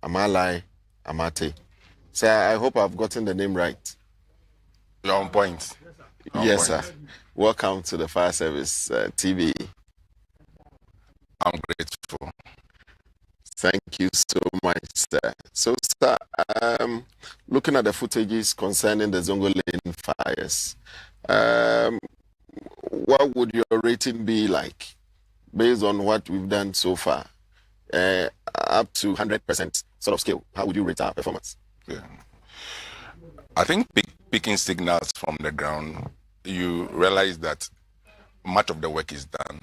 Amalai Amate. Sir, I hope I've gotten the name right. You're on point. Yes, sir. Welcome to the Fire Service TV. I'm grateful. Thank you so much, sir. So, sir, looking at the footages concerning the Zongo Lane fires, what would your rating be like based on what we've done so far? Up to 100% sort of scale, how would you rate our performance? Yeah. I think picking signals from the ground, you realize that much of the work is done.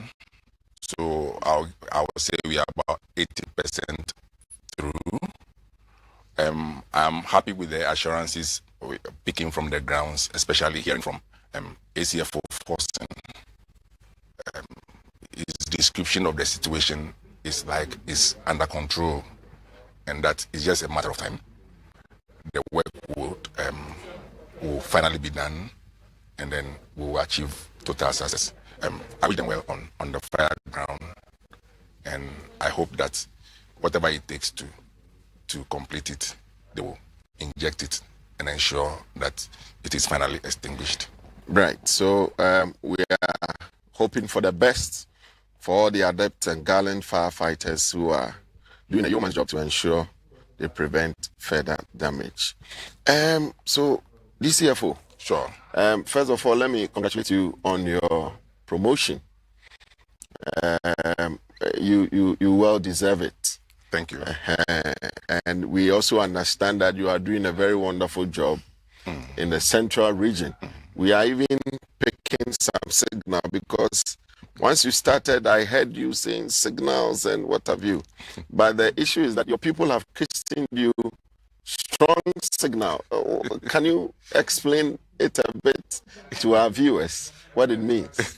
So I would say we are about 80% through. I'm happy with the assurances picking from the grounds, especially hearing from ACFO Forson. His description of the situation is under control, and that is just a matter of time. The work will finally be done, and then we will achieve total success. I wish them well on the fire ground, and I hope that whatever it takes to complete it, they will inject it and ensure that it is finally extinguished. Right. So we are hoping for the best for all the adept and gallant firefighters who are doing a yeoman's job to ensure they prevent further damage. So, DCFO. Sure. First of all, let me congratulate you on your promotion. You well deserve it. Thank you. And we also understand that you are doing a very wonderful job in the central region. We are even picking some signal because once you started, I heard you saying signals and what have you. But the issue is that your people have christened you strong signal. Can you explain it a bit to our viewers, what it means?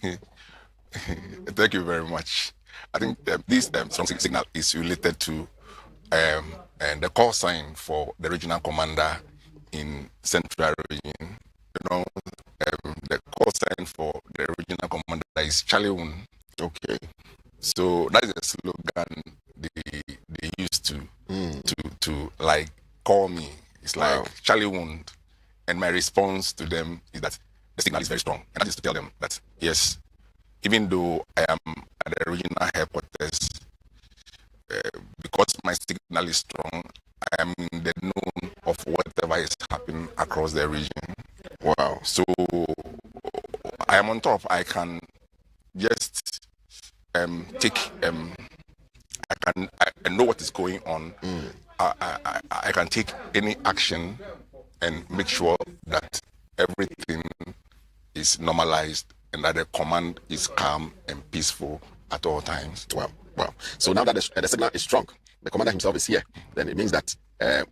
Thank you very much. I think this strong signal is related to and the call sign for the regional commander in Central Region. You know, the call sign for the regional commander is Charlie Woon. Okay. So that is a slogan they used to like call me. It's like Wow. Charlie Woon, and my response to them is that the signal is very strong, and that is to tell them that yes, even though I am at the regional headquarters, because my signal is strong, I am in the known of whatever is happening across the region. Wow. So I am on top. I can just take. I know what is going on. I can take any action and make sure that everything is normalized and that the command is calm and peaceful at all times. Wow. So now that the signal is strong, the commander himself is here, then it means that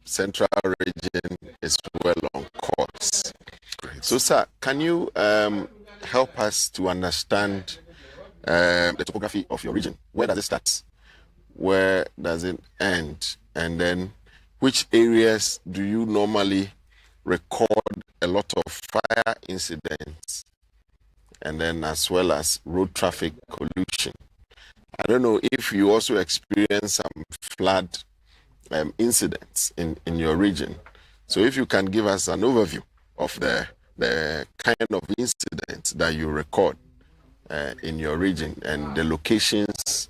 Central Region is well on course. Great. So, sir, can you help us to understand the topography of your region? Where does it start? Where does it end? And then which areas do you normally record a lot of fire incidents, and then as well as road traffic collusion? I don't know if you also experience some flood incidents in your region. So if you can give us an overview of the kind of incidents that you record in your region and the locations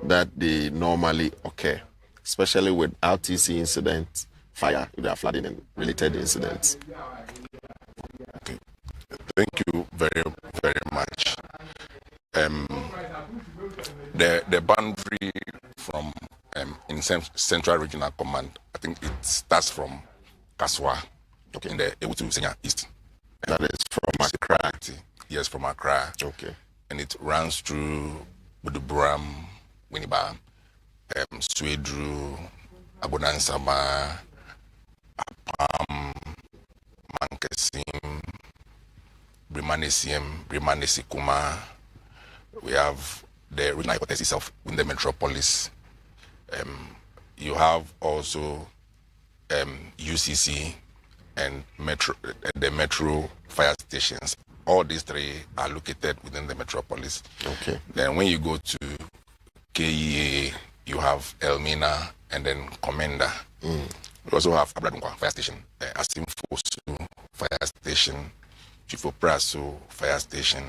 that they normally occur, especially with RTC incidents, fire, if they are flooding and related incidents. Okay. Thank you very, very much. The boundary from in Central Regional Command, I think it starts from Kaswa, okay, in the Ewutu Senya East. That is from Accra. Yes, from Accra. Okay. And it runs through Buduburam, Winneba, Swedru, Abonansama, Apam, Mankesim, Brimanesikuma. We have the regional headquarters itself in the metropolis. You have also UCC and the metro fire stations. All these three are located within the metropolis. Okay. Then when you go to KEA, you have Elmina and then Commander. We also have Abladunkwa Fire Station, Asimfosu Fire Station, Chifopraso Fire Station,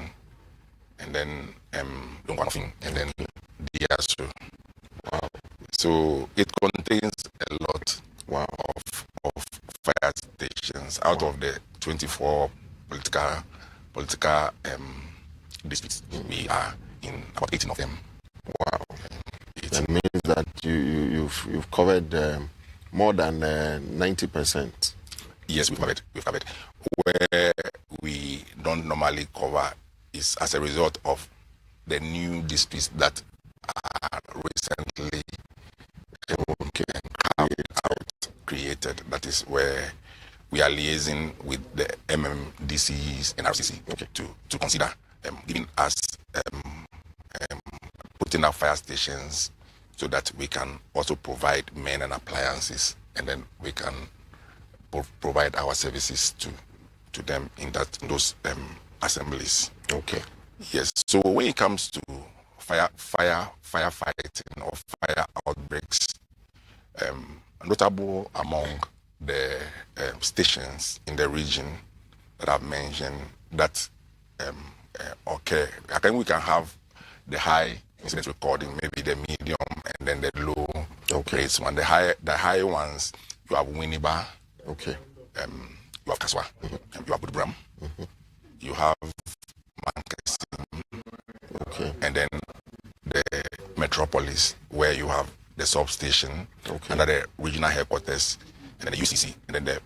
and then Dunkwanofin, and then Diasu. Wow. So it contains a lot of fire stations out of the 24 political districts. We are in about 18 of them. Wow. That means that you've covered more than 90%. Yes, we've covered. Where we don't normally cover is as a result of the new districts that are recently created. That is where we are liaising with the MMDCs and RCC to consider giving us putting up fire stations so that we can also provide men and appliances, and then we can provide our services to them in those assemblies. Okay. Yes. So when it comes to firefighting or fire outbreaks, notable among the stations in the region that I've mentioned that occur, I think we can have the high incident recording, maybe the medium, and then the low rates one. The high ones, you have Winneba, you have Kaswa, you have Budbram, you have Mankesim, and then the metropolis, where you have the substation under the regional headquarters, and then the UCC, and then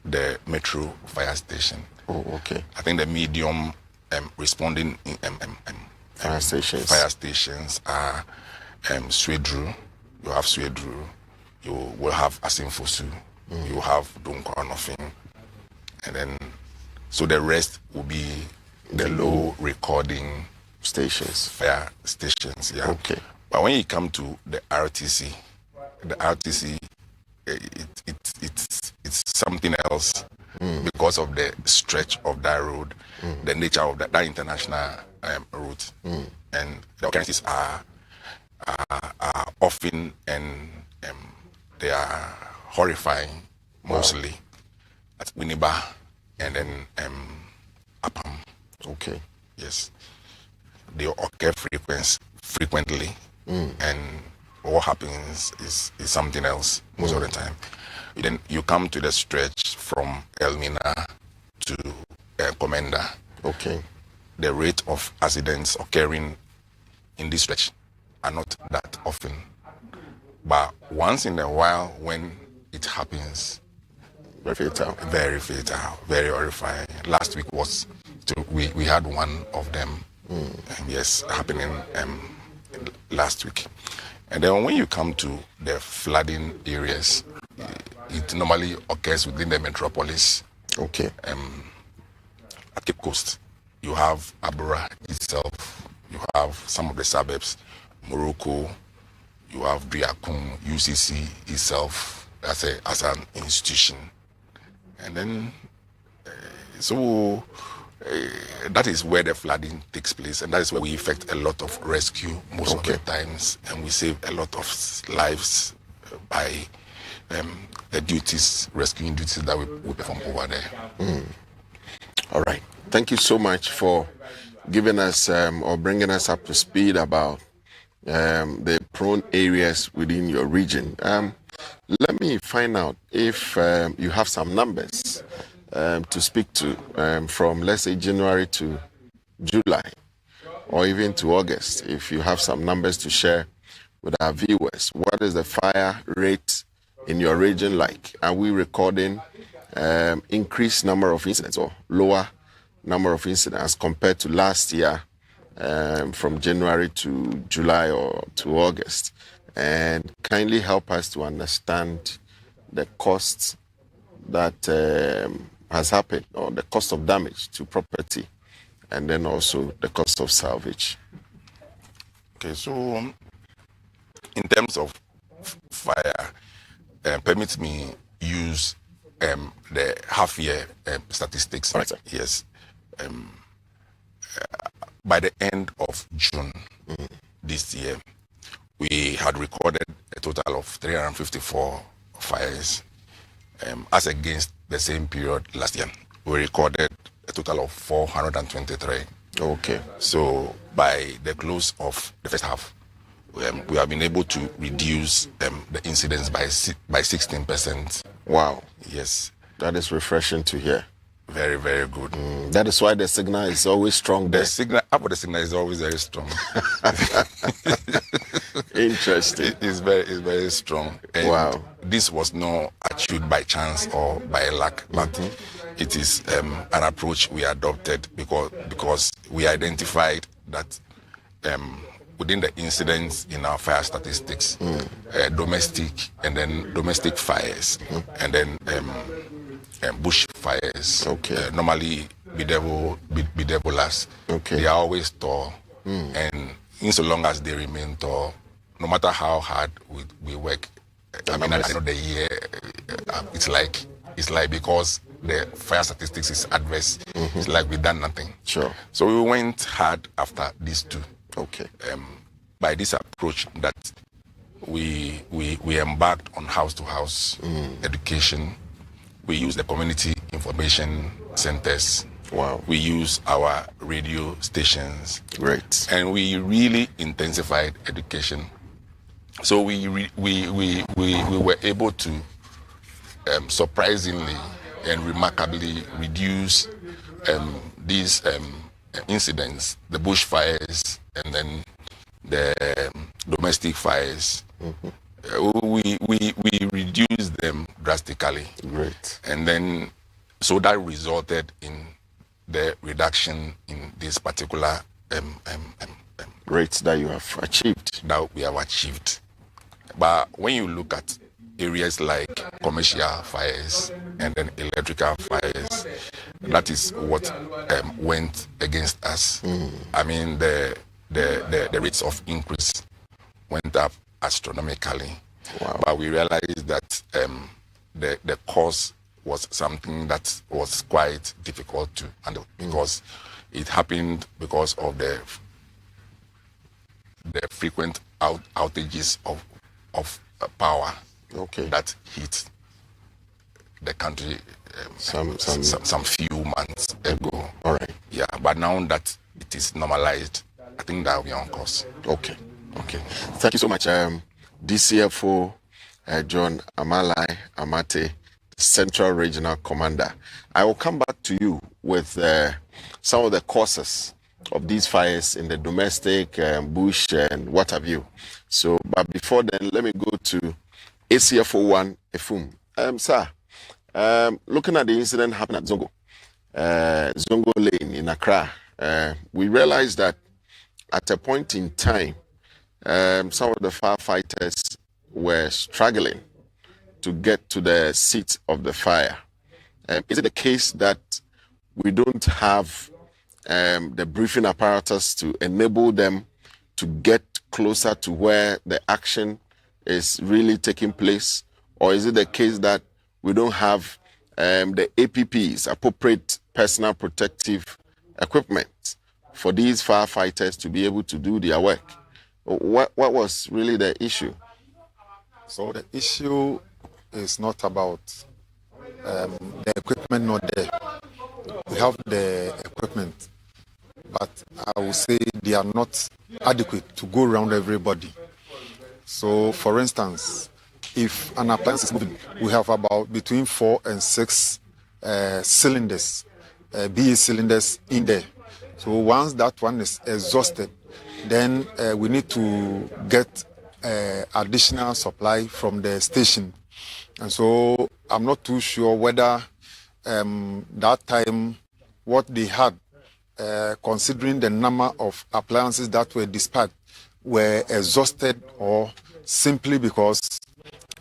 the metro fire station. I think the medium responding fire stations are Swedru. You have Swedru. You will have Asimfosu. You have Dunkwanofin, and then so the rest will be the low recording fire stations. Yeah. But when you come to the RTC, it's something else because of the stretch of that road, the nature of that international route, and the occurrences are often and they are horrifying, mostly at Winneba and then Apam. Yes, they occur frequently, and what happens is something else most of the time. Then you come to the stretch from Elmina to Commander. The rate of accidents occurring in this stretch are not that often, but once in a while when it happens, very fatal, very horrifying. Last week we had one of them, yes, happening last week. And then when you come to the flooding areas, it normally occurs within the metropolis. At Cape Coast, you have Abura itself, you have some of the suburbs, Morocco, you have Briakun, UCC itself as an institution. And then, that is where the flooding takes place, and that is where we effect a lot of rescue most of the times, and we save a lot of lives by the rescuing duties that we perform over there. All right. Thank you so much for giving us or bringing us up to speed about the prone areas within your region. Let me find out if you have some numbers to speak to from, let's say, January to July or even to August. If you have some numbers to share with our viewers, what is the fire rate in your region like? Are we recording increased number of incidents or lower number of incidents compared to last year from January to July or to August? And kindly help us to understand the costs that has happened, or the cost of damage to property, and then also the cost of salvage. So in terms of fire, permit me use the half-year statistics. Right, sir. Yes. By the end of June this year, we had recorded a a total of 354 fires, as against the same period last year. We recorded a total of 423. Okay. So by the close of the first half, we have been able to reduce the incidents by 16%. Wow. Yes. That is refreshing to hear. Very, very good. That is why the signal is always strong there. The signal is always very strong. Interesting. It's very strong. And wow. This was not achieved by chance or by luck, but it is an approach we adopted because we identified that within the incidents in our fire statistics, domestic fires, and then bush fires. Okay. Normally, bedevilers. Okay. They are always tall, and in so long as they remain tall, no matter how hard we work, at the end of the year, it's like because the fire statistics is adverse, it's like we've done nothing. Sure. So we went hard after these two. Okay. By this approach that we embarked on house-to-house education. We use the community information centers. Wow. We use our radio stations. Great. And we really intensified education. So we were able to surprisingly and remarkably reduce these incidents, the bushfires and then the domestic fires. We reduced them drastically. Great. And then, so that resulted in the reduction in this particular rates that you have achieved. That we have achieved. But when you look at areas like commercial fires and then electrical fires, that is what went against us. I mean, the rates of increase went up astronomically. Wow. But we realized that the cause was something that was quite difficult to handle because it happened because of the frequent outages of power that hit the country some few months ago. All right. Yeah, but now that it is normalized, I think that will be on course. Okay. Thank you so much, DCFO John Amalai Amate, Central Regional Commander. I will come back to you with some of the causes of these fires in the domestic, bush, and what have you. So, but before then, let me go to ACFO1 Efum. Sir, looking at the incident happened at Zongo Lane in Accra, we realized that at a point in time, some of the firefighters were struggling to get to the seat of the fire. Is it the case that we don't have the briefing apparatus to enable them to get closer to where the action is really taking place? Or is it the case that we don't have the APPs, appropriate personal protective equipment, for these firefighters to be able to do their work? What was really the issue? So the issue is not about the equipment not there. We have the equipment, but I will say they are not adequate to go around everybody. So, for instance, if an appliance is moving, we have about between 4 and 6 cylinders, BE cylinders in there. So once that one is exhausted, then we need to get additional supply from the station. And so I'm not too sure whether that time what they had, considering the number of appliances that were dispatched, were exhausted, or simply because,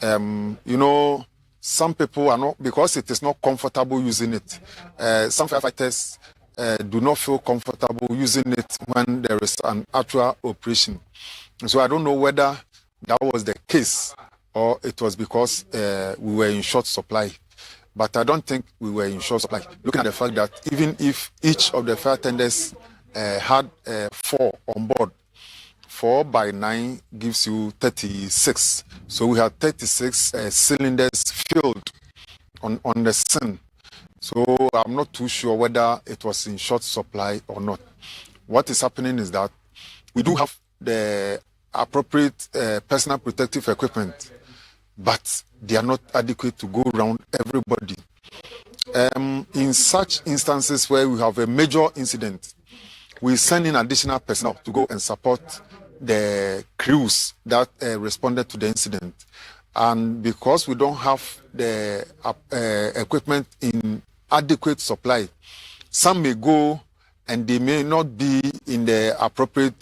some people are not, because it is not comfortable using it. Some firefighters do not feel comfortable using it when there is an actual operation. So I don't know whether that was the case or it was because we were in short supply. But I don't think we were in short supply. Looking at the fact that even if each of the fire tenders had 4 on board, 4 by 9 gives you 36. So we have 36 cylinders filled on the scene. So I'm not too sure whether it was in short supply or not. What is happening is that we do have the appropriate personal protective equipment, but they are not adequate to go around everybody. In such instances where we have a major incident, we send in additional personnel to go and support the crews that responded to the incident. And because we don't have the equipment in adequate supply, some may go and they may not be in the appropriate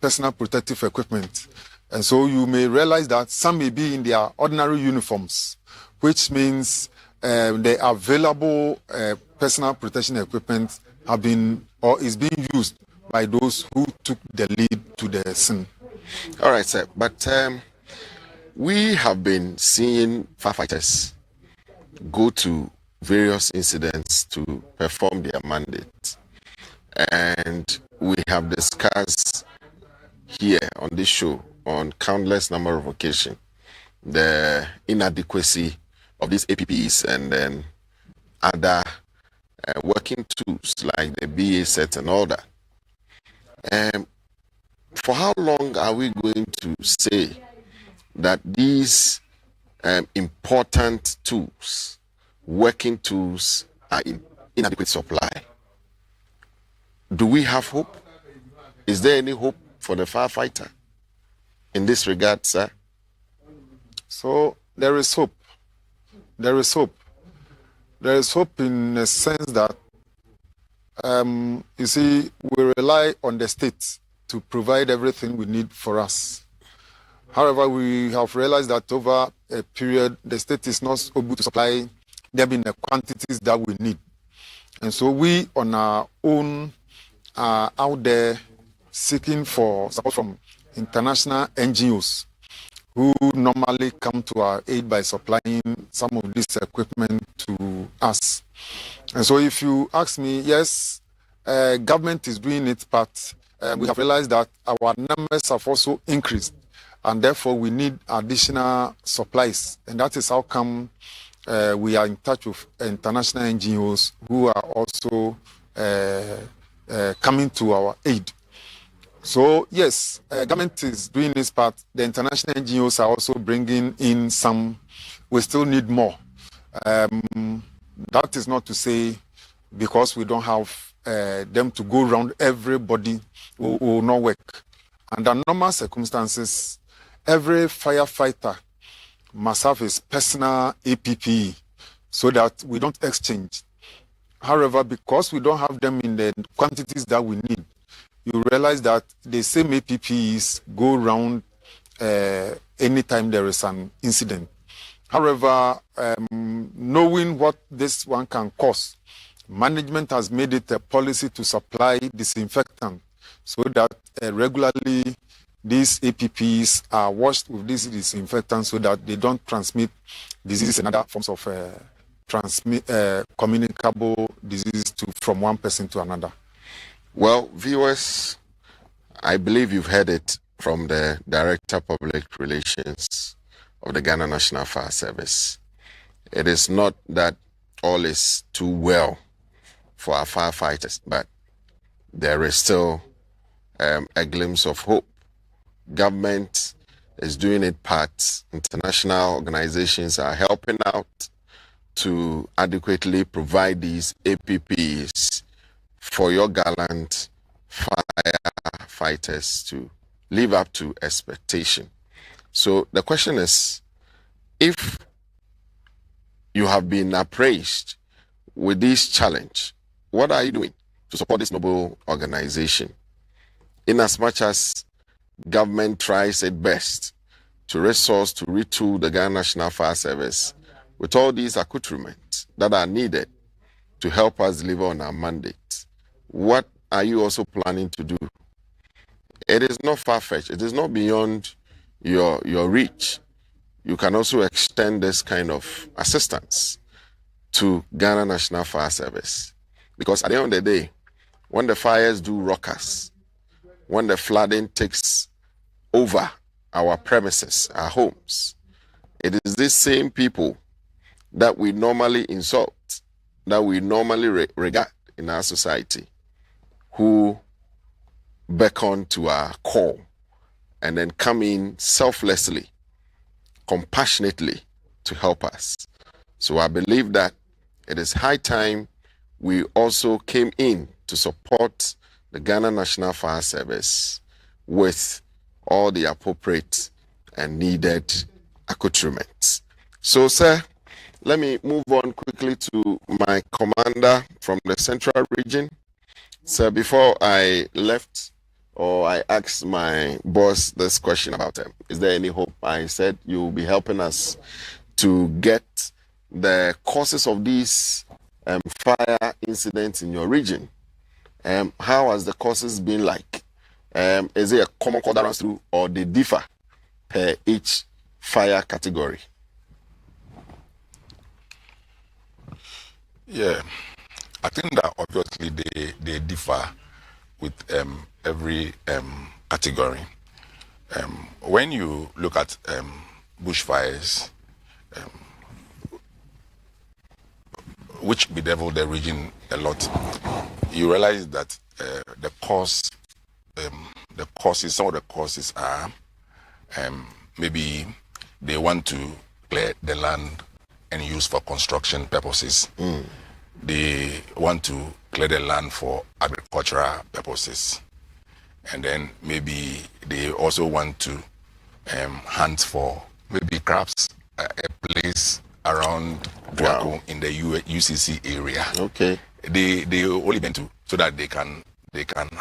personal protective equipment. And so you may realize that some may be in their ordinary uniforms, which means the available personal protection equipment have been or is being used by those who took the lead to the scene. All right, sir. But we have been seeing firefighters go to various incidents to perform their mandate. And we have discussed here on this show on countless number of occasions the inadequacy of these APPs and then other working tools like the BA set and all that. For how long are we going to say that these important tools, working tools, are in inadequate supply? Do we have hope? Is there any hope for the firefighter in this regard, sir? So there is hope. There is hope. There is hope in the sense that, you see, we rely on the state to provide everything we need for us. However, we have realized that over a period, the state is not able to supply them in the quantities that we need. And so we, on our own, are out there seeking for support from international NGOs who normally come to our aid by supplying some of this equipment to us. And so if you ask me, yes, government is doing its part. We have realized that our numbers have also increased, and therefore we need additional supplies. And that is how come we are in touch with international NGOs who are also coming to our aid. So yes, government is doing its part. The international NGOs are also bringing in some. We still need more. That is not to say because we don't have them to go around everybody will not work. Under normal circumstances, every firefighter must have his personal APP so that we don't exchange. However, because we don't have them in the quantities that we need, you realize that the same APPs go around anytime there is an incident. However, knowing what this one can cause, management has made it a policy to supply disinfectant so that regularly these APPs are washed with this disinfectant so that they don't transmit diseases and other forms of communicable diseases from one person to another. Well, viewers, I believe you've heard it from the Director of Public Relations of the Ghana National Fire Service. It is not that all is too well for our firefighters, but there is still a glimpse of hope. Government is doing its part. International organizations are helping out to adequately provide these APPs for your gallant firefighters to live up to expectation. So the question is, if you have been appraised with this challenge, what are you doing to support this noble organization? In as much as government tries its best to resource to retool the Ghana National Fire Service with all these accoutrements that are needed to help us deliver on our mandate, what are you also planning to do? It is not far-fetched. It is not beyond your reach. You can also extend this kind of assistance to Ghana National Fire Service. Because at the end of the day, when the fires do rock us, when the flooding takes over our premises, our homes. It is these same people that we normally insult, that we normally regard in our society, who beckon to our call and then come in selflessly, compassionately to help us. So I believe that it is high time we also came in to support the Ghana National Fire Service with all the appropriate and needed accoutrements. So, sir, let me move on quickly to my commander from the Central Region. Sir, before I left, or I asked my boss this question about is there any hope? I said you'll be helping us to get the causes of these fire incidents in your region. How has the causes been like? Is it a common cause that runs through, or they differ per each fire category? Yeah, I think that obviously they differ with every category. When you look at bushfires, which bedevil the region a lot, you realize that the causes, some of the causes are maybe they want to clear the land and use for construction purposes. They want to clear the land for agricultural purposes. And then maybe they also want to hunt for maybe crabs, a place around Duaco in the UCC area. Okay. They only went to so that they can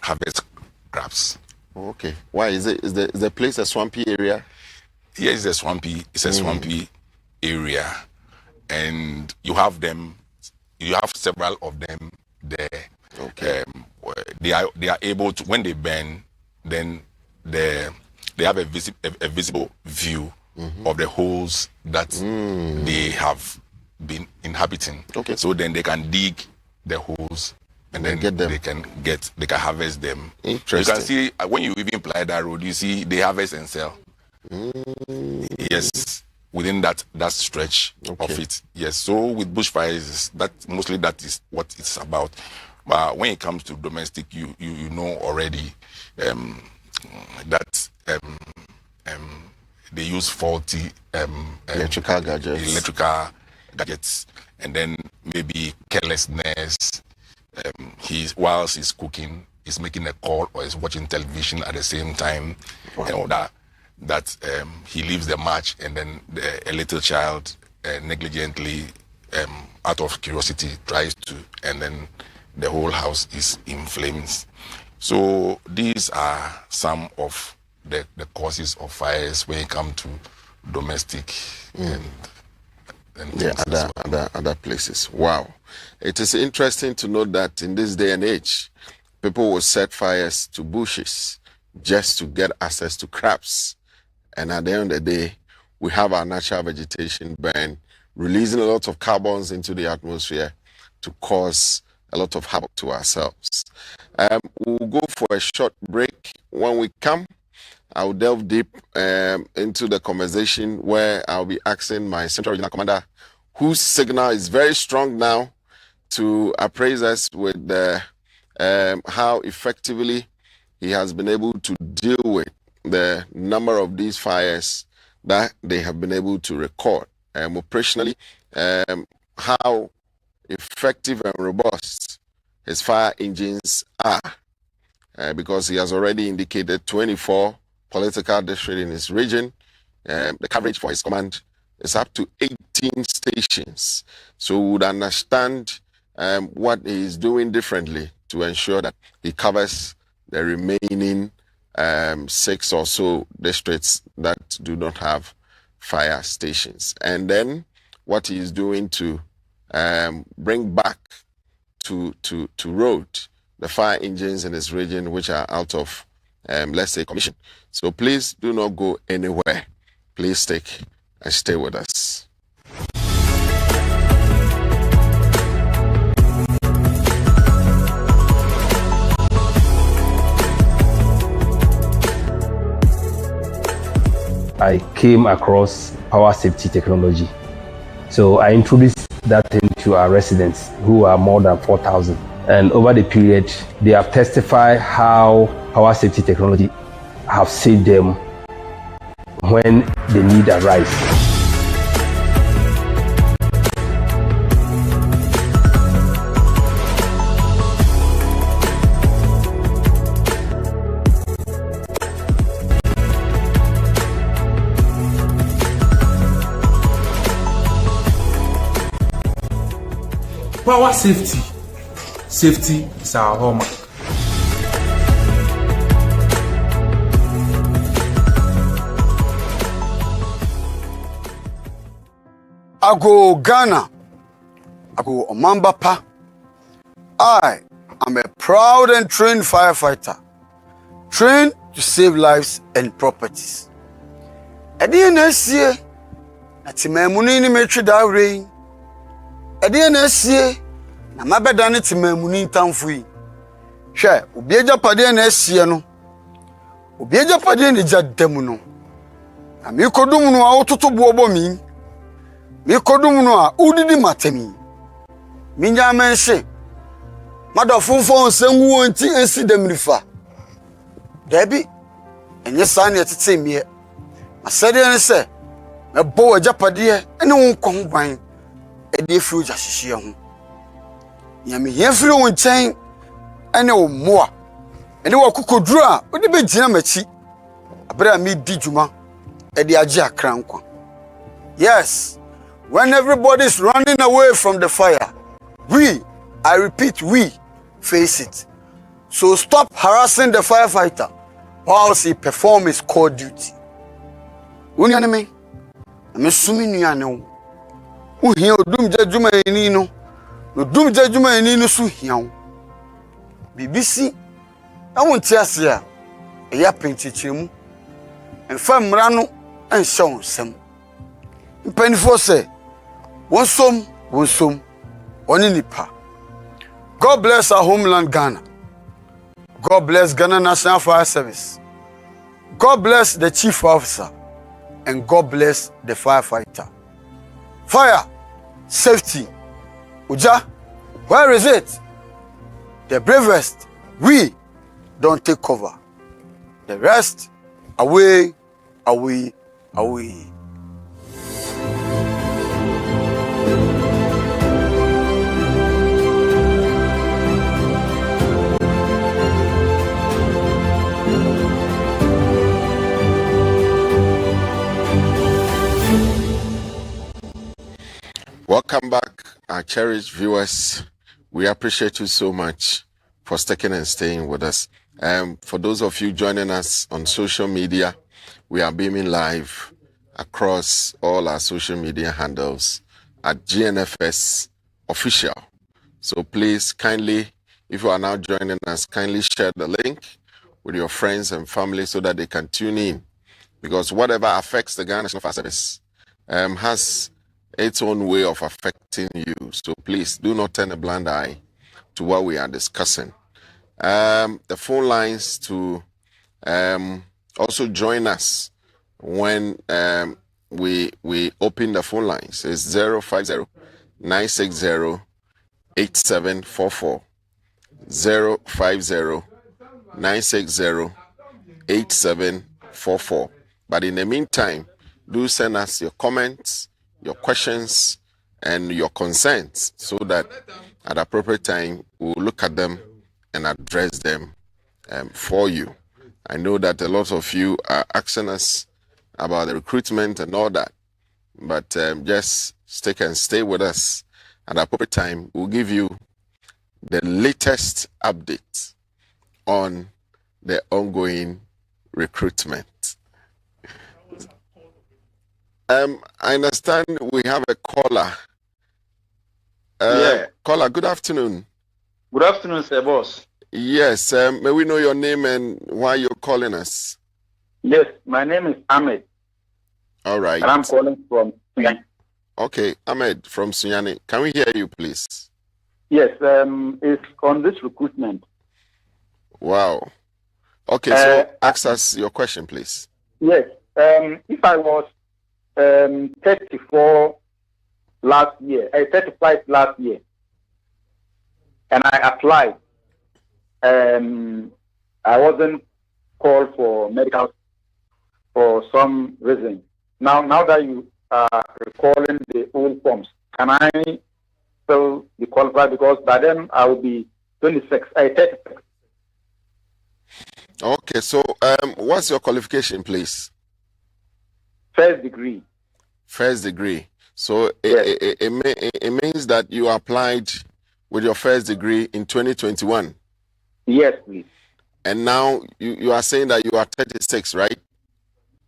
harvest crabs. Okay. Why is the place a swampy area? Yeah, it's a swampy area, and you have several of them there. Okay. They are able to, when they burn, then they have a visible view of the holes that they have been inhabiting. Okay. So then they can dig the holes and then get them. they can harvest them. Interesting. You can see when you even ply that road, you see they harvest and sell. Yes, within that stretch of it. Yes. So with bushfires, that is what it's about. But when it comes to domestic, you know already that they use faulty electrical gadgets, and then maybe carelessness. Whilst he's cooking, he's making a call or he's watching television at the same time. Wow. That he leaves the match, and then a little child negligently, out of curiosity, tries to, and then the whole house is in flames. So these are some of the causes of fires when it comes to domestic and other places. Wow. It is interesting to note that in this day and age, people will set fires to bushes just to get access to crabs. And at the end of the day, we have our natural vegetation burn, releasing a lot of carbons into the atmosphere to cause a lot of havoc to ourselves. We'll go for a short break. When we come, I'll delve deep into the conversation where I'll be asking my Central Regional Commander, whose signal is very strong now, to appraise us with how effectively he has been able to deal with the number of these fires that they have been able to record. Operationally, how effective and robust his fire engines are, because he has already indicated 24 political districts in his region. The coverage for his command is up to 18 stations. So we would understand what he is doing differently to ensure that he covers the remaining 6 or so districts that do not have fire stations. And then what he is doing to bring back to road the fire engines in his region which are out of, let's say, commission. So please do not go anywhere. Please stick and stay with us. I came across power safety technology. So I introduced that into our residents, who are more than 4,000. And over the period, they have testified how power safety technology have saved them when the need arises. Power safety. Safety is our hallmark. I go Ghana. I go Omambapa. I am a proud and trained firefighter, trained to save lives and properties. At the NSA, at Timamuni ni metri da rain. At the NSA, na mabedani Timamuni tamfui. Share, ubieja padi NSA no. Ubieja padi ni jademu no. Na mi kodumu no a ototo buobo mi. Mi kodumu no a udidi matemi. Mi nyamense. Mada funfo nsengu wonti ensi demrifa. Debi, enye sani etete miye. Masede ne se, me bo ajapade ene won kon gwan. Ede firi jasihye ho. Nyame yefiri won chen ene wo moa. Ene wo kokoduru a odi be gina machi. Abra mi di djuma ede age akra nkwa. Yes, when everybody is running away from the fire, I repeat, we face it. So stop harassing the firefighter whilst he performs his core duty. Unyaneme, I'm assuming you know. Who here doom judgment no? No doom judgment no so here. BBC, I won't tell you. A yapping chichimu and fam rano and show some. In Penny say, one some, one in nipa. God bless our homeland Ghana. God bless Ghana National Fire Service. God bless the chief officer. And God bless the firefighter. Fire, safety. Uja, where is it? The bravest, we don't take cover. The rest, away. Welcome back, our cherished viewers. We appreciate you so much for sticking and staying with us. For those of you joining us on social media, we are beaming live across all our social media handles at GNFS Official. So please kindly, if you are now joining us, kindly share the link with your friends and family so that they can tune in. Because whatever affects the Ghana National Fire Service has its own way of affecting you. So please do not turn a blind eye to what we are discussing. The phone lines to also join us when we open the phone lines is 050-960-8744. 050-960-8744. But in the meantime, do send us your comments, your questions, and your consents so that at appropriate time we'll look at them and address them for you. I know that a lot of you are asking us about the recruitment and all that, but just stick and stay with us. At appropriate time, we'll give you the latest updates on the ongoing recruitment. I understand we have a caller. Caller, good afternoon. Good afternoon, sir, boss. Yes, may we know your name and why you're calling us? Yes, my name is Ahmed. All right. And I'm calling from Sunyani. Okay, Ahmed from Sunyani. Can we hear you, please? Yes, it's on this recruitment. Wow. Okay, so ask us your question, please. Yes, if I was 34 last year, 35 last year, and I applied, I wasn't called for medical for some reason. Now that you are recalling the old forms, can I still be qualified? Because by then I will be 36. Okay, so what's your qualification, please? First degree. First degree. So Yes. it means that you applied with your first degree in 2021. Yes, please. And now you are saying that you are 36, right?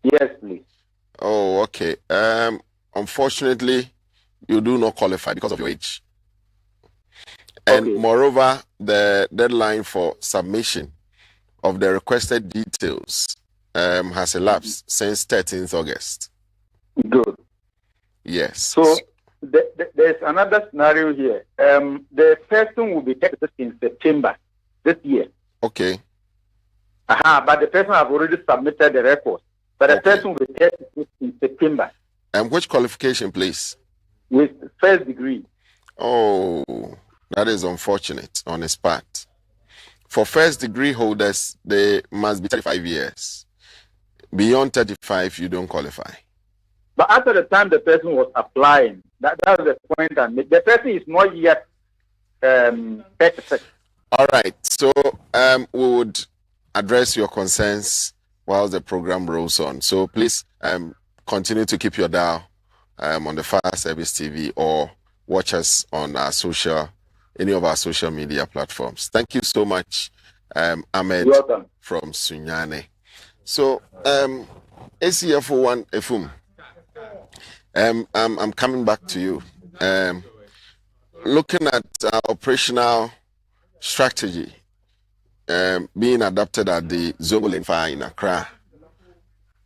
Yes, please. Oh, okay. Unfortunately, you do not qualify because of your age. And Okay. moreover, the deadline for submission of the requested details has elapsed since 13th August. Good. Yes. So there's another scenario here. The person will be tested in September this year. Okay. But the person have already submitted the records. But the Okay. person will be tested in September And which qualification, please? with first degree. Oh, that is unfortunate on his part. For first degree holders, they must be 35 years. Beyond 35, you don't qualify. But after the time the person was applying, that was the point I made. The person is not yet 36. All right. So we would address your concerns while the program rolls on. So please continue to keep your dial on the Fire Service TV or watch us on any of our social media platforms. Thank you so much, Ahmed You're welcome. from Sunyane. So ACFO 1 Efum. I'm coming back to you. Looking at operational strategy being adopted at the Zogolin Fire in Accra,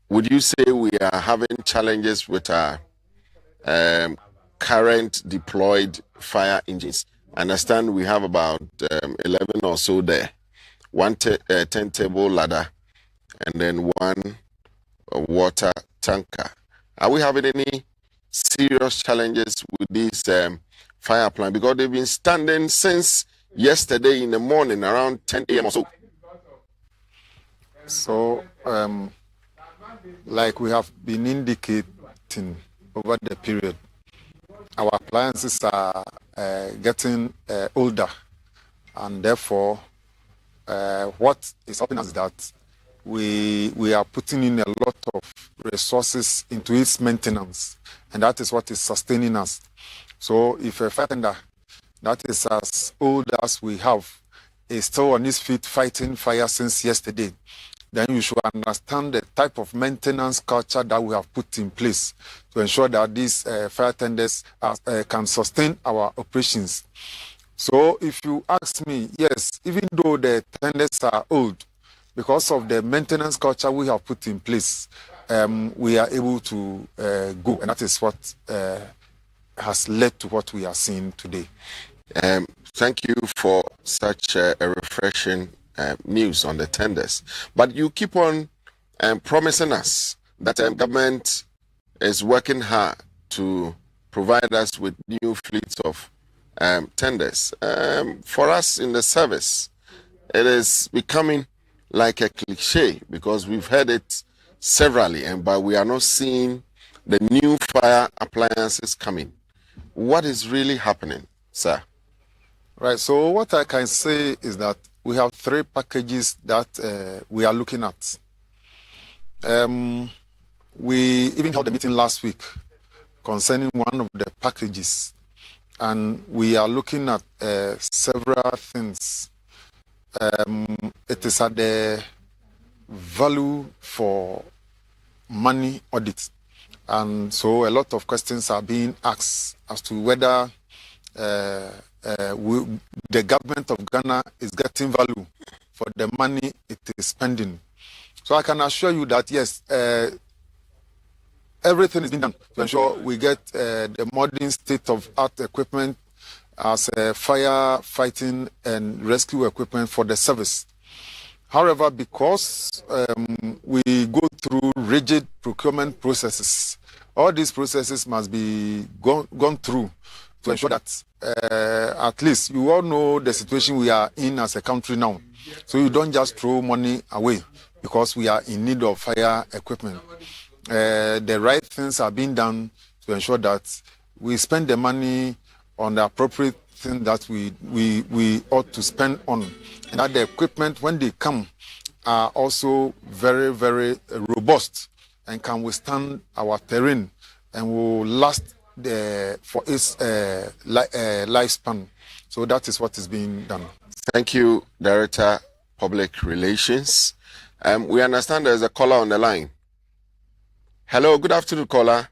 would you say we are having challenges with our current deployed fire engines? I understand we have about 11 or so there, one 10-table ladder, and then one water tanker. Are we having any serious challenges with these fire plants? Because they've been standing since yesterday in the morning around 10 a.m. or so. So, like we have been indicating over the period, our appliances are getting older, and therefore, what is happening is that we are putting in a lot of resources into its maintenance, and that is what is sustaining us. So if a fire tender that is as old as we have is still on his feet fighting fire since yesterday, then you should understand the type of maintenance culture that we have put in place to ensure that these fire tenders can sustain our operations. So if you ask me, yes, even though the tenders are old, because of the maintenance culture we have put in place, we are able to go, and that is what has led to what we are seeing today. Thank you for such a refreshing news on the tenders. But you keep on promising us that government is working hard to provide us with new fleets of tenders. For us in the service, it is becoming like a cliche because we've heard it severally, but we are not seeing the new fire appliances coming. What is really happening, sir? Right, so what I can say is that we have 3 packages that we are looking at. We even held a meeting last week concerning one of the packages, and we are looking at several things. It is at the value for money audit, and so a lot of questions are being asked as to whether the government of Ghana is getting value for the money it is spending. So I can assure you that yes, everything is being done to ensure we get the modern state-of-art equipment as fire fighting and rescue equipment for the service. However, because we go through rigid procurement processes, all these processes must be gone through to ensure that at least you all know the situation we are in as a country now. So you don't just throw money away because we are in need of fire equipment. The right things are being done to ensure that we spend the money on the appropriate thing that we ought to spend on, and that the equipment, when they come, are also very, very robust and can withstand our terrain and will last for its lifespan. So that is what is being done. Thank you, Director, Public Relations. We understand there's a caller on the line. Hello, good afternoon, caller.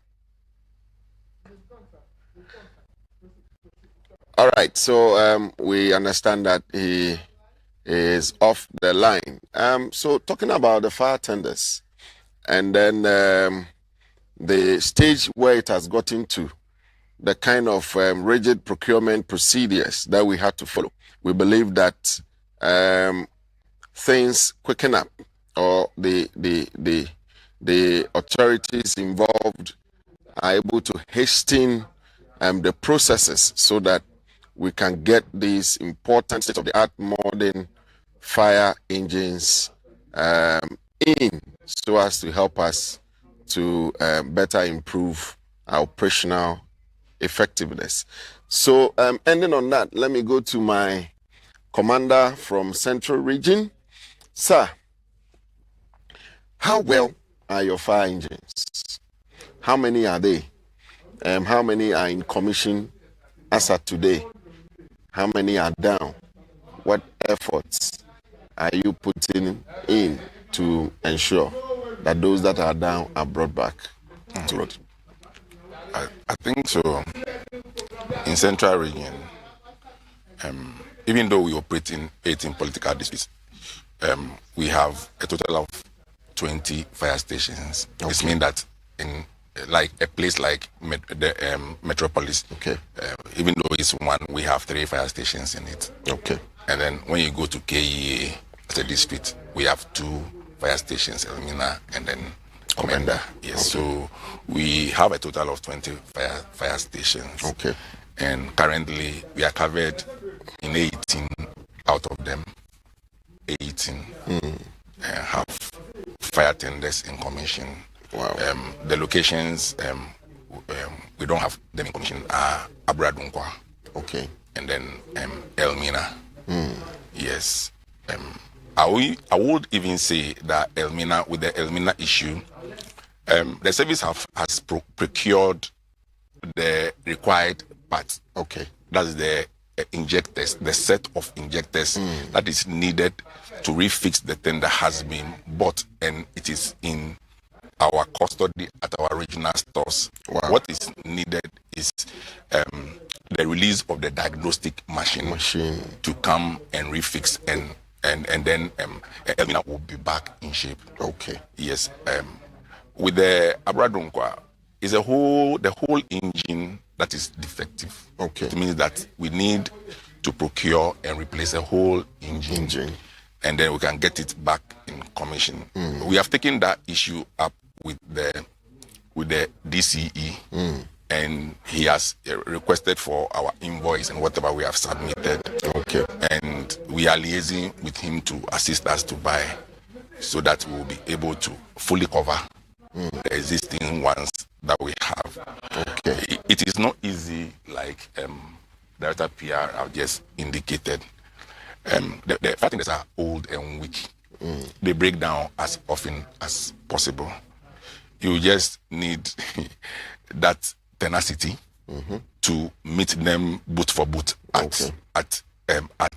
All right, so we understand that he is off the line. So talking about the fire tenders and then the stage where it has gotten to, the kind of rigid procurement procedures that we had to follow. We believe that things quicken up, or the authorities involved are able to hasten the processes so that we can get these important state-of-the-art modern fire engines in, so as to help us to better improve our operational effectiveness. So ending on that, let me go to my commander from Central Region. Sir, how well are your fire engines? How many are they? How many are in commission as of today? How many are down? What efforts are you putting in to ensure that those that are down are brought back to road? I think so. In Central Region, even though we operate in 18 political districts, we have a total of 20 fire stations. Okay. This means that in like a place like the Metropolis, okay, even though it's one, we have 3 fire stations in it. Okay. And then when you go to KEA as a district, we have 2 fire stations, Elmina and then Commander. Yes, okay. So we have a total of 20 fire stations. Okay. And currently we are covered in 18 out of them. 18 have fire tenders in commission. Wow. The locations we don't have them in commission are Abradunkwa. Okay. And then Elmina. Yes. I would even say that Elmina, with the Elmina issue, the service has procured the required parts. Okay. That's the injectors, the set of injectors that is needed to refix the tender has been bought, and it is in our custody at our regional stores. Wow. What is needed is the release of the diagnostic machine to come and refix, and then Elmina will be back in shape. Okay. Yes. With the Abradunkwa, is the whole engine that is defective. Okay. It means that we need to procure and replace a whole engine. And then we can get it back in commission. We have taken that issue up with the DCE, and he has requested for our invoice and whatever we have submitted. Okay. And we are liaising with him to assist us to buy, so that we will be able to fully cover the existing ones that we have. Okay. It is not easy, like Director PR have just indicated. The fire tenders are old and weak. They break down as often as possible. You just need that tenacity to meet them boot for boot at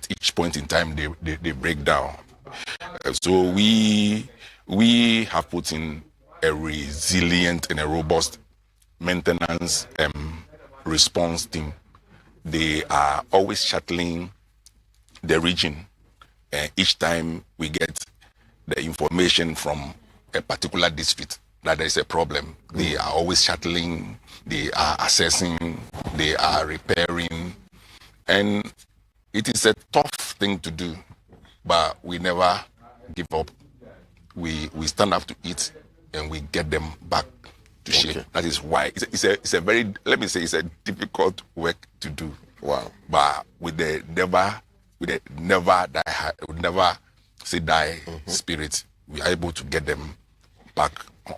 each point in time they break down. So we have put in a resilient and a robust maintenance response team. They are always shuttling the region. Each time we get the information from a particular district that there is a problem, they are always shuttling, they are assessing, they are repairing. And it is a tough thing to do, but we never give up. We stand up to eat, and we get them back to shape. That is why it's a very, let me say, it's a difficult work to do. Wow. But with the never say die spirit, we are able to get them back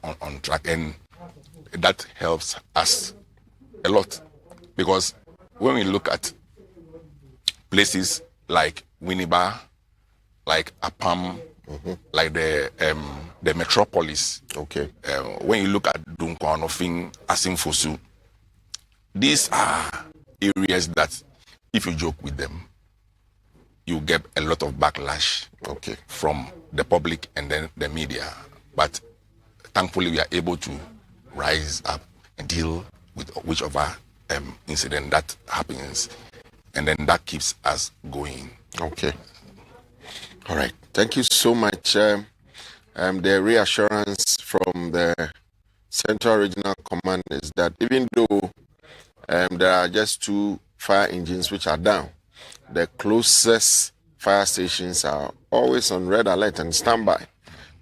on track, and that helps us a lot, because when we look at places like Winneba, like Apam, like the metropolis. Okay. When you look at Dunkwanofin, Asimfosu, these are areas that if you joke with them, you get a lot of backlash from the public and then the media. But thankfully, we are able to rise up and deal with whichever incident that happens. And then that keeps us going. Okay. All right. Thank you so much. The reassurance from the Central Regional Command is that even though there are just 2 fire engines which are down, the closest fire stations are always on red alert and standby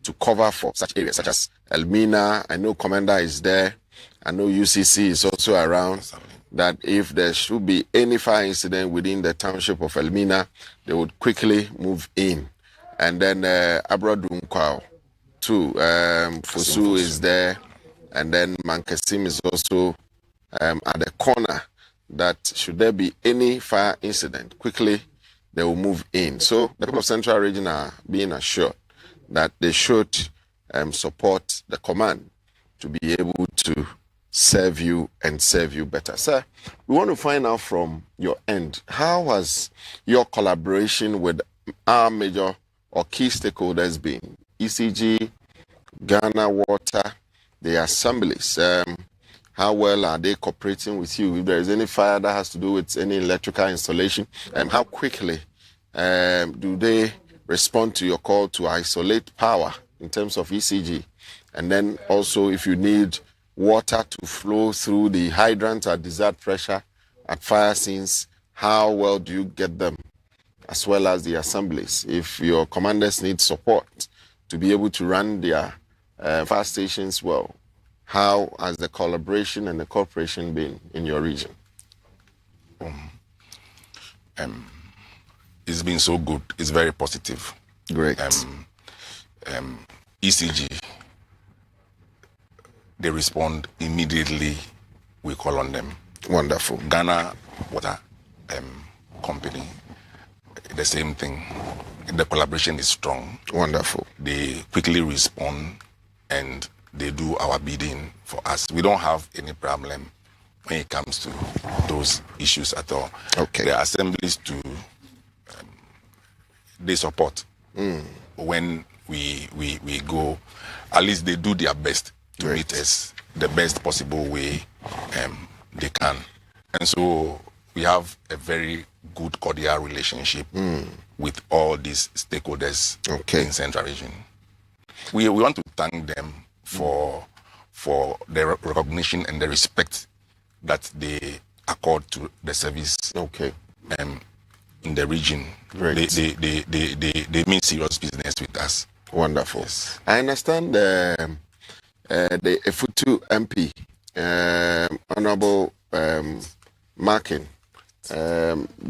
to cover for such areas such as Elmina. I know Commander is there. I know UCC is also around. That if there should be any fire incident within the township of Elmina, they would quickly move in. And then Abradunkwao too. Fosu is there. And then Mankasim is also at the corner, that should there be any fire incident, quickly they will move in. So the people of Central Region are being assured that they should support the command to be able to serve you and serve you better. Sir, we want to find out from your end, how has your collaboration with our major or key stakeholders been? ECG, Ghana Water, the assemblies. How well are they cooperating with you? If there is any fire that has to do with any electrical installation, how quickly do they respond to your call to isolate power in terms of ECG? And then also, if you need water to flow through the hydrant at desired pressure at fire scenes, how well do you get them? As well as the assemblies. If your commanders need support to be able to run their fire stations well, how has the collaboration and the cooperation been in your region? It's been so good. It's very positive. Great. ECG, they respond immediately. We call on them. Wonderful. Ghana Water Company, the same thing. The collaboration is strong. Wonderful. They quickly respond and they do our bidding for us. We don't have any problem when it comes to those issues at all. Okay. The assemblies too, they support. When we go, at least they do their best to meet us the best possible way they can. And so we have a very good cordial relationship with all these stakeholders in Central Region. We want to thank them for the recognition and the respect that they accord to the service in the region. Great. They mean serious business with us. Wonderful. Yes. I understand the Efutu MP, Honorable Markin,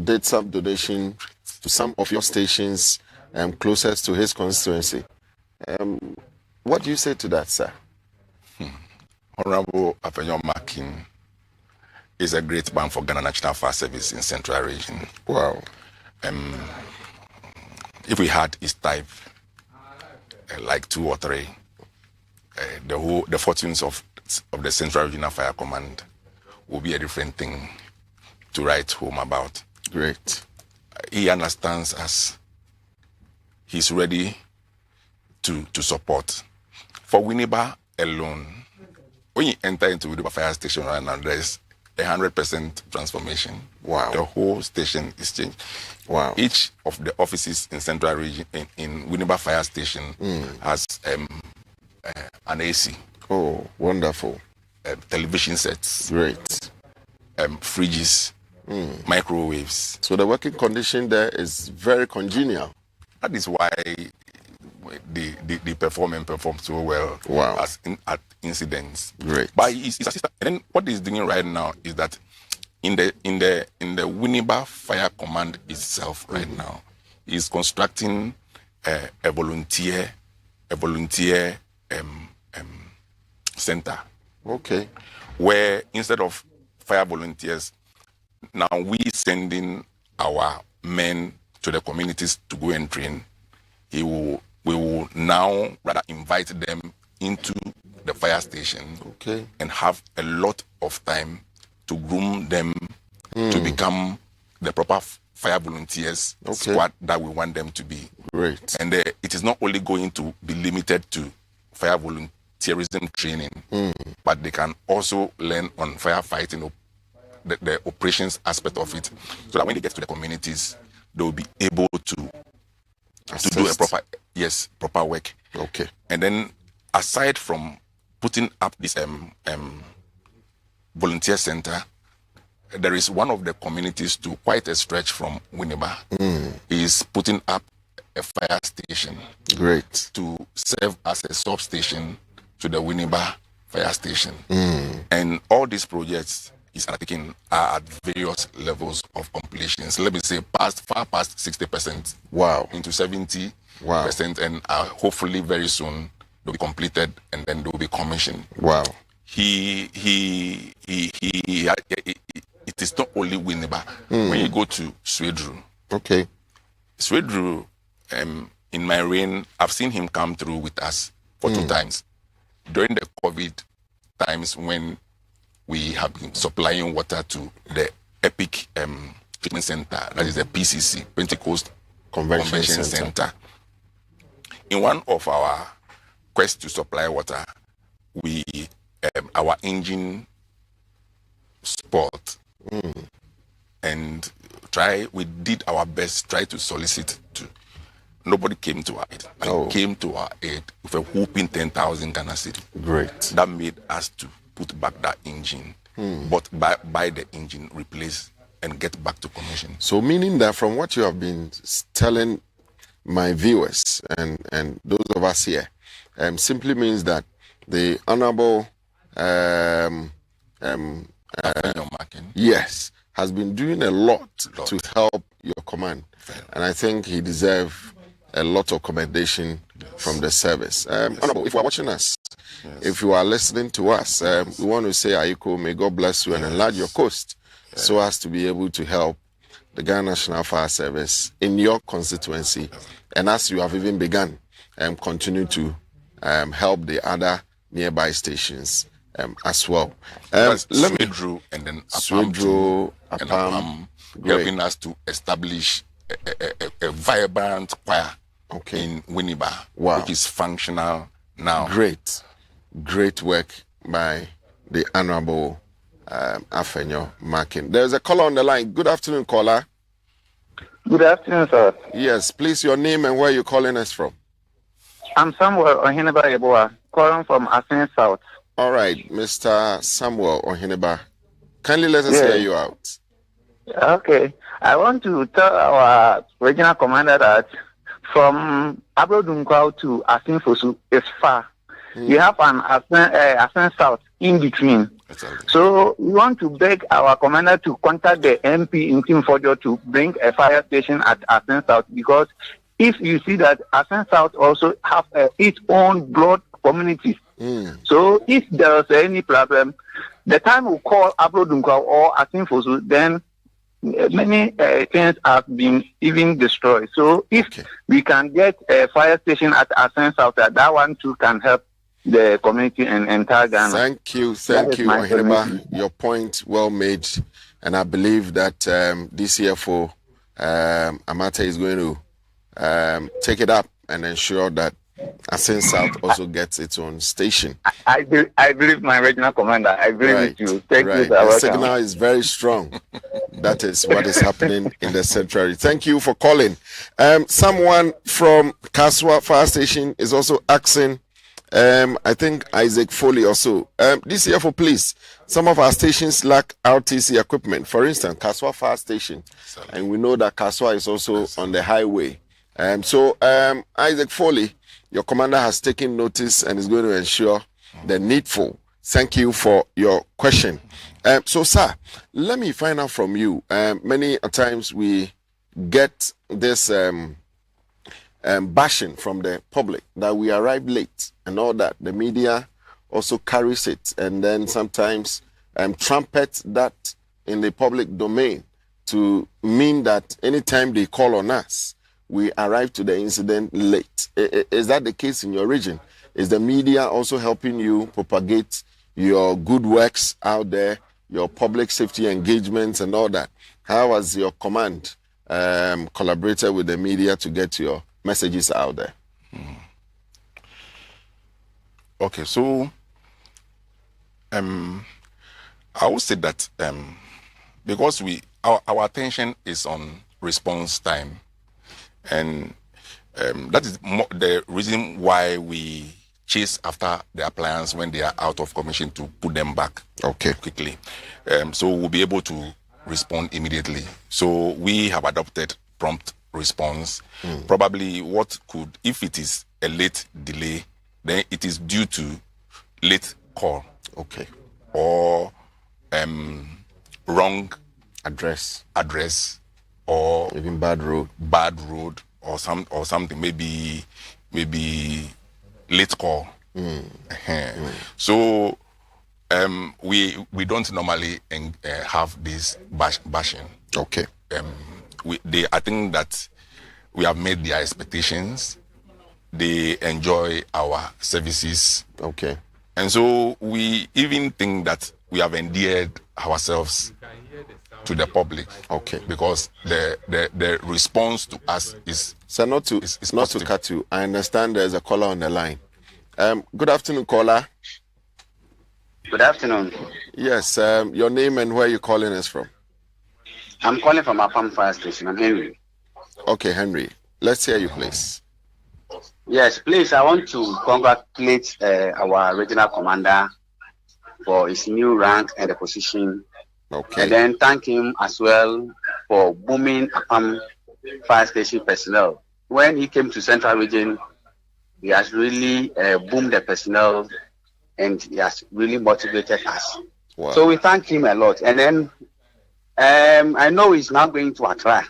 did some donation to some of your stations closest to his constituency. What do you say to that, sir? Honorable Afenyo Markin is a great man for Ghana National Fire Service in Central Region. Wow. If we had his type, like 2 or 3, the fortunes of the Central Regional Fire Command will be a different thing to write home about. Great. He understands us. He's ready to support. For Winneba alone, when you enter into Winneba Fire Station right now, there's 100% transformation. Wow. The whole station is changed. Wow. Each of the offices in Central Region, in Winneba Fire Station, has an AC. Oh, wonderful. Television sets. Great. Fridges, microwaves. So the working condition there is very congenial. That is why they perform so well. Wow. At incidents. Great. But his assistant, and then what he's doing right now is that in the Winneba Fire Command itself right now, he's constructing a volunteer center. Okay. Where instead of fire volunteers, now we sending our men to the communities to go and train. We will now rather invite them into the fire station, okay, and have a lot of time to groom them to become the proper fire volunteers squad that we want them to be. Great. And it is not only going to be limited to fire volunteerism training, but they can also learn on firefighting, the operations aspect of it, so that when they get to the communities, they will be able to do a proper work. Okay. And then aside from putting up this volunteer center, there is one of the communities to quite a stretch from Winneba is putting up a fire station. Great. To serve as a substation to the Winneba fire station. And all these projects is undertaken at various levels of completion. So let me say far past 60%. Wow. Into 70%. And hopefully very soon they'll be completed and then they'll be commissioned. Wow. It is not only Winneba. When you go to Swedru. Okay. Swedru, in my reign, I've seen him come through with us for 2 times. During the COVID times when we have been supplying water to the EPIC Treatment Center, that is the PCC, Pentecost Convention Center. In one of our quests to supply water, our engine spoiled. And we did our best, try to solicit to. Nobody came to our aid. And came to our aid with a whooping 10,000 Ghana cedi. Great. That made us to put back that engine, but buy the engine, replace, and get back to commission. So meaning that from what you have been telling my viewers and those of us here, simply means that the Honorable yes, has been doing a lot to help your command. And I think he deserves a lot of commendation from the service. Honorable, if you are watching us, if you are listening to us, we want to say, Ayiko, may God bless you and enlarge your coast so as to be able to help the Ghana National Fire Service in your constituency. And as you have even begun, continue to help the other nearby stations as well. Swedru and then Apam, helping us to establish a vibrant choir in Winneba, which is functional now. Great work by the Honorable Afenyo Makin. There's a caller on the line. Good afternoon, caller. Good afternoon, sir. Yes, please, your name and where you're calling us from. I'm Samuel Ohineba Yeboah, calling from Asin South. All right, Mr. Samuel Ohineba, kindly let us hear you out. Okay. I want to tell our regional commander that from Abrodunkwa to Asin Fosu is far. You have an Asin South in between. So we want to beg our commander to contact the MP in Timfodio to bring a fire station at Asin South, because if you see that Asin South also have its own blood communities. So if there's any problem, the time we call Abrodunkwa or Asin Fosu, then many things have been even destroyed. So if we can get a fire station at Asin South, that one too can help the community and entire Ghana. Thank you, Ohineba. Your point well made, and I believe that DCFO Amate is going to take it up and ensure that Asin South also gets its own station. I believe my regional commander. I believe with you. Thank you. The signal is very strong. That is what is happening in the sanctuary. Thank you for calling. Someone from Kaswa Fire Station is also asking, I think Isaac Foley also. DCFO, please. Some of our stations lack RTC equipment. For instance, Kaswa Fire Station. And we know that Kaswa is also on the highway. So Isaac Foley your commander has taken notice and is going to ensure the needful. Thank you for your question. So, sir, let me find out from you. Many times we get this bashing from the public that we arrive late and all that. The media also carries it, and then sometimes trumpet that in the public domain to mean that anytime they call on us, we arrive to the incident late. Is that the case in your region? Is the media also helping you propagate your good works out there, your public safety engagements and all that? How has your command collaborated with the media to get your messages out there? Okay, so I would say that because our attention is on response time, and that is the reason why we chase after the appliance when they are out of commission to put them back quickly. So we'll be able to respond immediately. So we have adopted prompt response. Probably what could, if it is a late delay, then it is due to late call. Or wrong address, or even bad road, or something, maybe late call. So we don't normally have this bashing. I think that we have made their expectations. They enjoy our services. And so we even think that we have endeared ourselves to the public. Because the response to us is... So not to cut you, I understand there's a caller on the line. Good afternoon, caller. Good afternoon. Yes, your name and where you're calling us from? I'm calling from Apam Fire Station. I'm Henry. Okay, Henry. Let's hear you, please. Yes, please, I want to congratulate our regional commander for his new rank and the position. And then thank him as well for booming Apam Fire Station personnel. When he came to Central Region, he has really boomed the personnel and he has really motivated us. So we thank him a lot. And then I know he's now going to Accra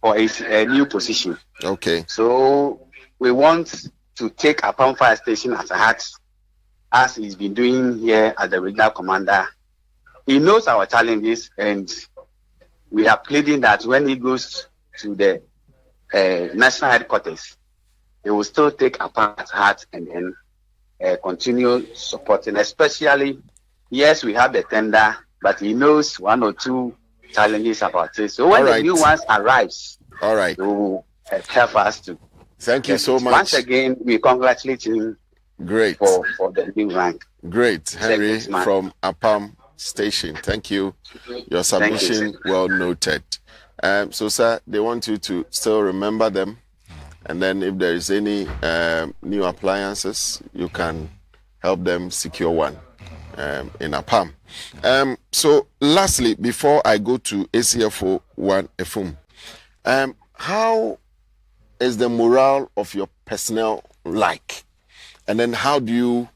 for his new position. So we want to take Apam Fire Station as a heart, as he's been doing here as the regional commander. He knows our challenges, and we are pleading that when he goes to the national headquarters, he will still take Apam as heart and then continue supporting, especially, yes, we have the tender, but he knows one or two challenges about it. So when the new ones arrives, to help us to. Thank you so much. Once again, we congratulate him. Great. For the new rank. Great, Henry from Apam Station. Thank you. Your submission well noted. So, sir, they want you to still remember them, and then if there is any new appliances, you can help them secure one in Apam. So, lastly, before I go to ACFO 1 EFUM, how is the morale of your personnel like? And then how do you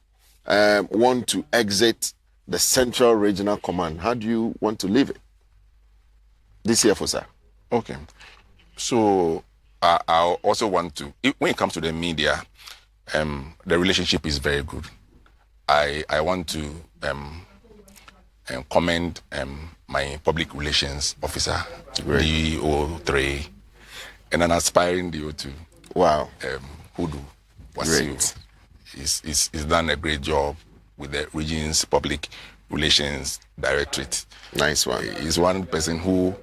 want to exit the Central Regional Command? How do you want to leave it? DCFO, sir. Okay. So I also want to, when it comes to the media, the relationship is very good. I want to commend my public relations officer, DO3, and an aspiring DO2. Wow. Hudu Wasiu. He's done a great job with the region's public relations directorate. Nice one. He's one person who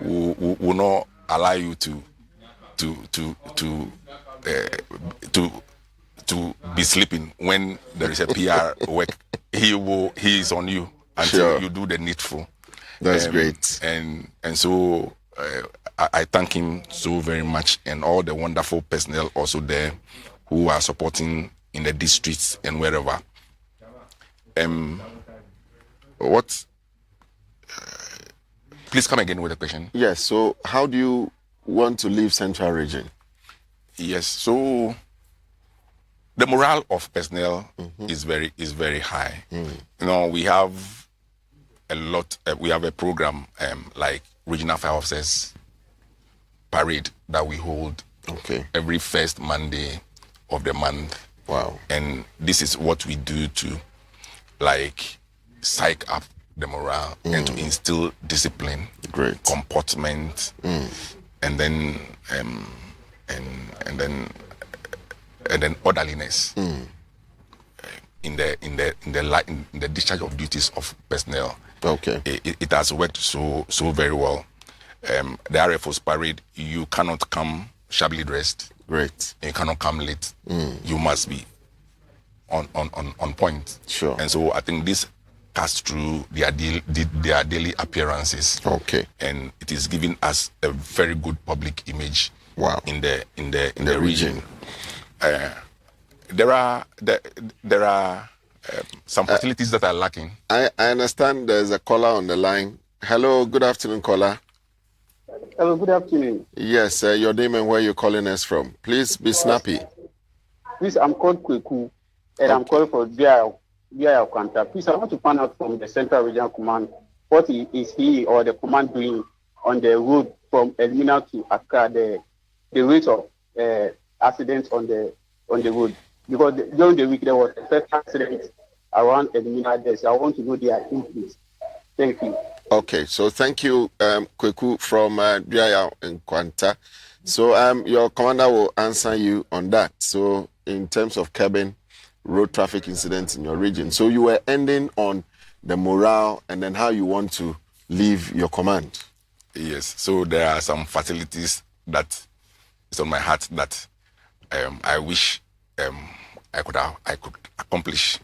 will not allow you to be sleeping when there is a PR work. He is on you until you do the needful. That's great. And so I thank him so very much, and all the wonderful personnel also there who are supporting in the districts and wherever. Please come again with the question. Yes, so how do you want to leave Central Region? Yes, so the morale of personnel is very high. We have a lot. We have a program like Regional Fire Officers Parade that we hold every first Monday of the month. Wow! And this is what we do to psych up the morale and to instill discipline, comportment, and then orderliness in the discharge of duties of personnel. Okay, it has worked so very well. The RFO's parade, you cannot come shabbily dressed. Great. You cannot come late. You must be on point. Sure. And so I think this pass through their daily appearances. Okay. And it is giving us a very good public image. Wow. In the region. There are some facilities that are lacking. I understand there's a caller on the line. Hello, good afternoon, caller. Hello, good afternoon. Yes, your name and where you're calling us from. Please be snappy. Please, I'm called Kweku, and I'm calling for BIA Kwanta. Please, I want to find out from the Central Regional Command what is he or the command doing on the road from Elmina to Accra, the rate of accidents on the road. Because during the week there was a first accident around Elmina there, so I want to know their increase. Thank you. Okay, so thank you, Kweku from BIA in Kwanta. So your commander will answer you on that. So in terms of curbing road traffic incidents in your region, so you were ending on the morale and then how you want to leave your command. Yes, so there are some facilities that is on my heart that I wish I could accomplish.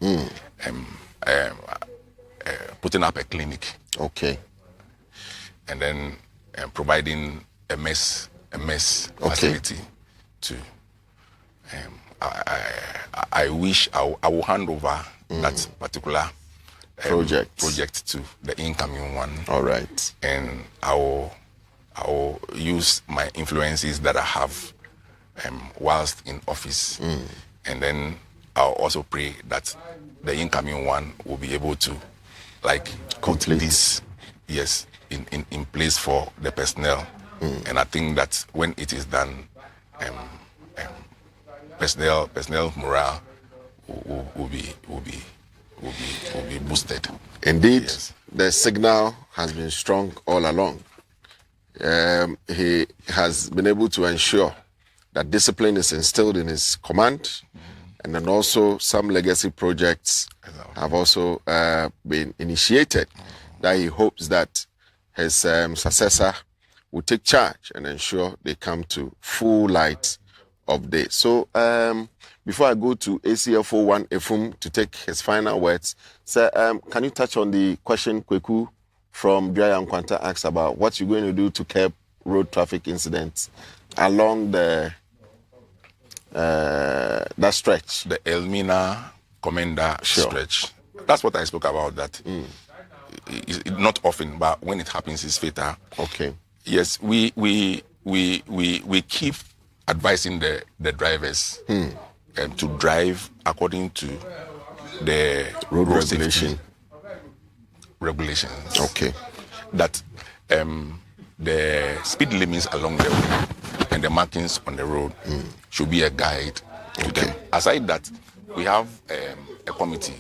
Putting up a clinic. Okay. And then providing a mess facility to. I wish I will hand over that particular project to the incoming one. All right. And I will use my influences that I have whilst in office. And then I'll also pray that the incoming one will be able to complete this, yes, in place for the personnel. And I think that when it is done, personnel morale will be boosted. Indeed, yes. The signal has been strong all along. He has been able to ensure that discipline is instilled in his command, and then also some legacy projects have also been initiated that he hopes that his successor will take charge and ensure they come to full light of day. So before I go to ACFO 1 Efum to take his final words, sir, can you touch on the question Kweku from BIA Kwanta asked about what you're going to do to curb road traffic incidents along the that stretch, the Elmina Commander stretch. That's what I spoke about. That not often, but when it happens, it's fatal. Okay. Yes, we keep advising the drivers to drive according to the road regulations. Okay. That the speed limits along the road and the markings on the road should be a guide to them. Aside that, we have a committee,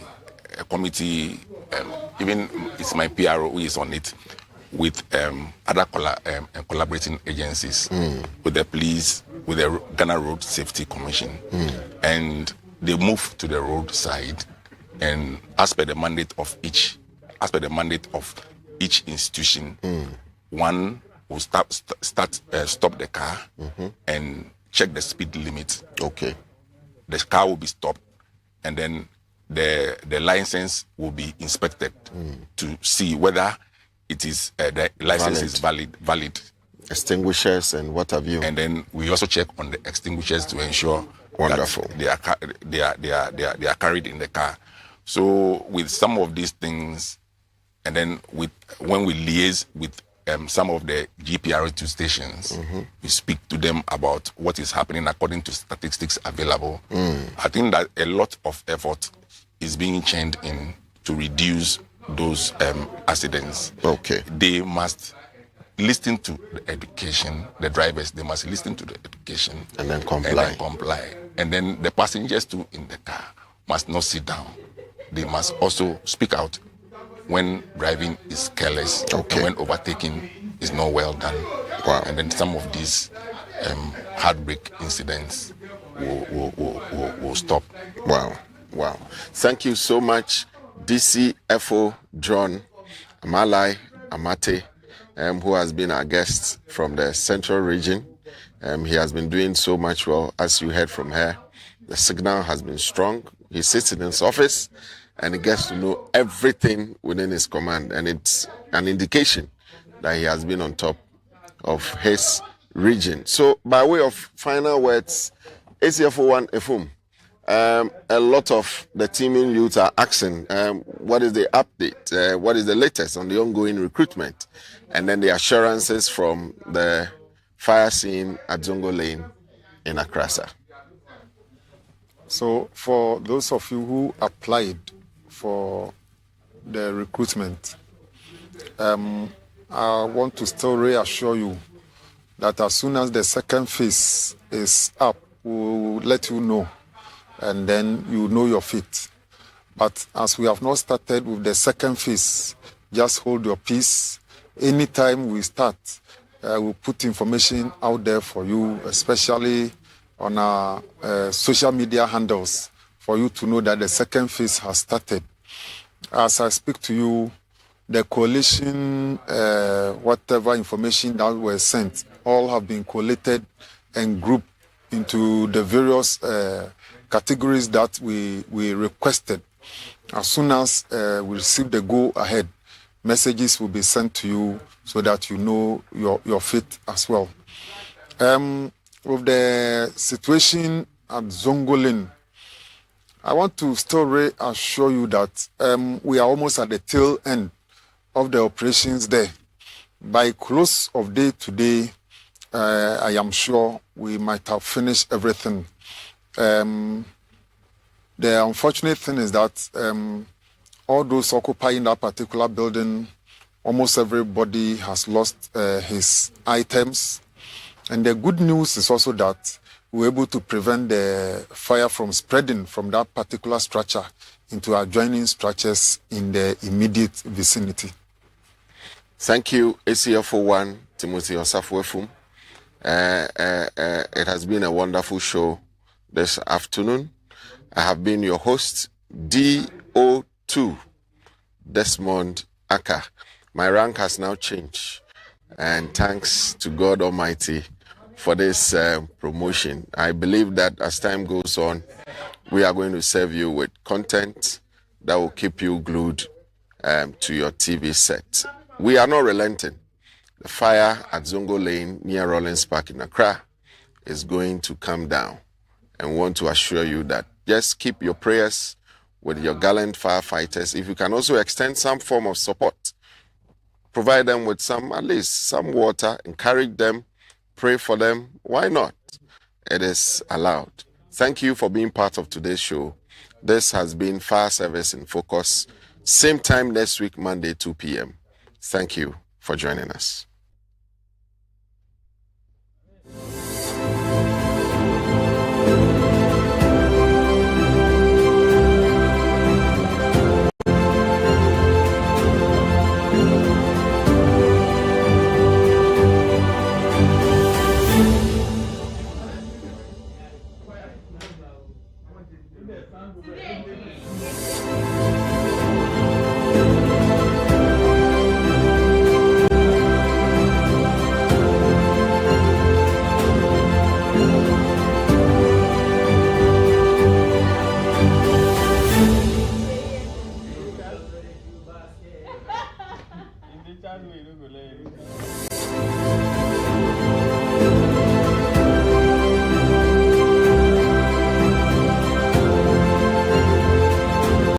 even it's my PRO who is on it, with other collaborating agencies, with the police, with the Ghana Road Safety Commission, and they move to the roadside, and as per the mandate of each institution, one will stop the car and check the speed limit. Okay. The car will be stopped, and then the license will be inspected to see whether it is the license is valid. Extinguishers and what have you. And then we also check on the extinguishers to ensure that they are carried in the car. So with some of these things, and then when we liaise with some of the GPRA2 stations. We speak to them about what is happening according to statistics available. I think that a lot of effort is being churned in to reduce those accidents. Okay. They must listen to the education, the drivers, they must listen to the education. And then comply. And then the passengers too in the car must not sit down. They must also speak out when driving is careless, okay, and when overtaking is not well done. Wow. And then some of these heartbreak incidents will stop. Wow. Thank you so much, DCFO John Amalai Amate, who has been our guest from the Central Region. He has been doing so much well, as you heard from her. The signal has been strong. He sits in his office and he gets to know everything within his command. And it's an indication that he has been on top of his region. So by way of final words, ACFO1 EFUM, a lot of the teaming youth are asking, what is the update? What is the latest on the ongoing recruitment? And then the assurances from the fire scene at Zongo Lane in Accra. So for those of you who applied for the recruitment, I want to still reassure you that as soon as the second phase is up, we will let you know, and then you know your fit. But as we have not started with the second phase, just hold your peace. Anytime we start, we'll put information out there for you, especially on our social media handles, for you to know that the second phase has started. As I speak to you, the coalition, whatever information that was sent, all have been collated and grouped into the various categories that we requested. As soon as we receive the go ahead, messages will be sent to you so that you know your fit as well. With the situation at Zongo Lane, I want to still reassure you that we are almost at the tail end of the operations there. By close of day today, I am sure we might have finished everything. The unfortunate thing is that all those occupying that particular building, almost everybody has lost his items. And the good news is also that we were able to prevent the fire from spreading from that particular structure into adjoining structures in the immediate vicinity. Thank you, ACFO1, Timothy Osafo-Efum. It has been a wonderful show this afternoon. I have been your host, DO2, Desmond Aka. My rank has now changed, and thanks to God Almighty for this promotion. I believe that as time goes on, we are going to serve you with content that will keep you glued to your TV set. We are not relenting. The fire at Zongo Lane near Rollins Park in Accra is going to come down, and we want to assure you that just keep your prayers with your gallant firefighters. If you can also extend some form of support, provide them with at least some water, encourage them, pray for them. Why not? It is allowed. Thank you for being part of today's show. This has been Fire Service in Focus. Same time next week, Monday, 2 p.m. Thank you for joining us. In the chat, we don't go